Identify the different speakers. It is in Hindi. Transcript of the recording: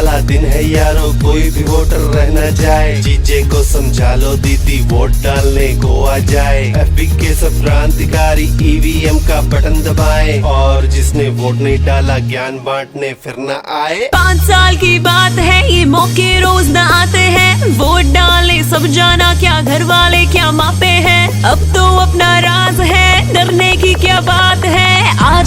Speaker 1: वाला दिन है यारो, कोई भी वोटर रह न जाए। जीजे को समझा लो दीदी, वोट डालने को आ जाए। एफबी के सब क्रांतिकारी ईवीएम का बटन दबाए, और जिसने वोट नहीं डाला ज्ञान बांटने फिर न आए।
Speaker 2: 5 साल की बात है, ये मौके रोज न आते हैं। वोट डाले सब जाना, क्या घर वाले क्या मापे हैं। अब तो अपना राज है, डरने की क्या बात है। आज